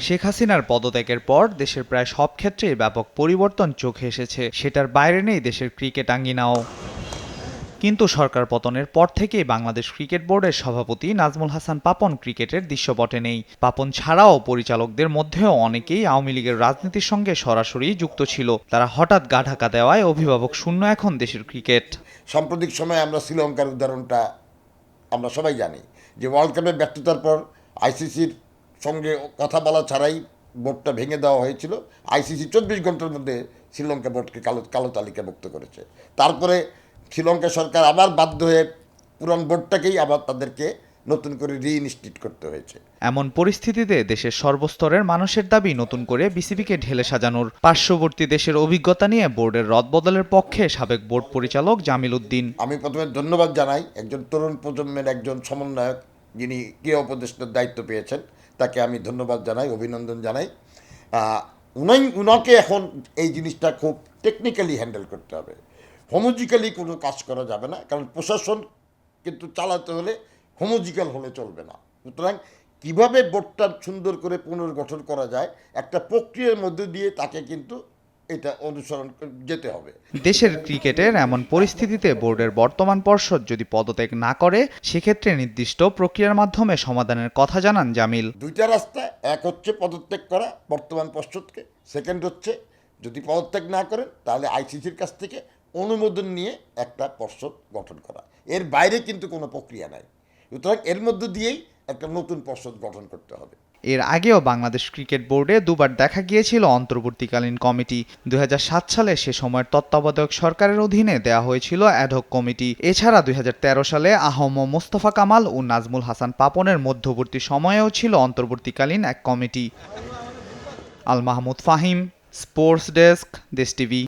শেখ হাসিনার পদত্যাগের পর দেশের প্রায় সব ক্ষেত্রেই ব্যাপক পরিবর্তন চোখে এসেছে। সেটার বাইরে নেই দেশের ক্রিকেট আঙ্গিনাও। কিন্তু সরকার পতনের পর থেকেই বাংলাদেশ ক্রিকেট বোর্ডের সভাপতি নাজমুল হাসান পাপন ক্রিকেটের দৃশ্যপটে নেই। পাপন ছাড়াও পরিচালকদের মধ্যেও অনেকেই আওয়ামী লীগের রাজনীতির সঙ্গে সরাসরি যুক্ত ছিল। তারা হঠাৎ গা ঢাকা দেওয়ায় অভিভাবক শূন্য এখন দেশের ক্রিকেট। সাম্প্রতিক সময়ে আমরা শ্রীলঙ্কার উদাহরণটা আমরা সবাই জানি যে ওয়ার্ল্ড কাপের ব্যর্থতার পর আইসিসির সঙ্গে কথা বলা ছাড়াই বোর্ডটা ভেঙে দেওয়া হয়েছিল। আইসিসি 24 ঘন্টার মধ্যে শ্রীলঙ্কা বোর্ডকে কালো তালিকাভুক্ত করেছে। তারপরে শ্রীলঙ্কা সরকার আবার বাধ্য হয়ে পুরান বোর্ডটাকেই আবার তাদেরকে নতুন করে রিইনস্টিটিউট করতে হয়েছে। এমন পরিস্থিতিতে দেশের সর্বস্তরের মানুষের দাবি নতুন করে বিসিবিকে ঢেলে সাজানোর। পার্শ্ববর্তী দেশের অভিজ্ঞতা নিয়ে বোর্ডের রদবদলের পক্ষে সাবেক বোর্ড পরিচালক জামিল উদ্দিন। আমি প্রথমে ধন্যবাদ জানাই একজন তরুণ প্রজন্মের একজন সমন্বয়ক যিনি ক্রীড়া উপদেষ্টার দায়িত্ব পেয়েছেন, তাকে আমি ধন্যবাদ জানাই, অভিনন্দন জানাই। উনাকে এখন এই জিনিসটা খুব টেকনিক্যালি হ্যান্ডেল করতে হবে। হোমোজিক্যালি কোনো কাজ করা যাবে না, কারণ প্রশাসন কিন্তু চালাতে হলে হোমোজিক্যাল হলে চলবে না। সুতরাং কীভাবে বোর্ডটা সুন্দর করে পুনর্গঠন করা যায় একটা প্রক্রিয়ার মধ্যে দিয়ে তাকে কিন্তু এটা অনুসরণ যেতে হবে। দেশের ক্রিকেটের এমন পরিস্থিতিতে বোর্ডের বর্তমান পর্ষদ যদি পদত্যাগ না করে, সেক্ষেত্রে নির্দিষ্ট প্রক্রিয়ার মাধ্যমে সমাধানের কথা জানান জামিল। দুইটা রাস্তা, এক হচ্ছে পদত্যাগ করা বর্তমান পর্ষদকে, সেকেন্ড হচ্ছে যদি পদত্যাগ না করেন তাহলে আইসিসির কাছ থেকে অনুমোদন নিয়ে একটা পর্ষদ গঠন করা। এর বাইরে কিন্তু কোনো প্রক্রিয়া নাই। সুতরাং এর মধ্য দিয়েই একটা নতুন পর্ষদ গঠন করতে হবে। এর আগেও বাংলাদেশ ক্রিকেট বোর্ডে দুবার দেখা গিয়েছিল অন্তর্বর্তীকালীন কমিটি। 2007 সালে সে সময়ের তত্ত্বাবধায়ক সরকারের অধীনে দেয়া হয়েছিল অ্যাডহক কমিটি। এছাড়া 2013 সালে আহম মোস্তফা কামাল ও নাজমুল হাসান পাপনের মধ্যবর্তী সময়েও ছিল অন্তর্বর্তীকালীন এক committee. Al Mahmud Fahim, sports desk, দেশ টিভি।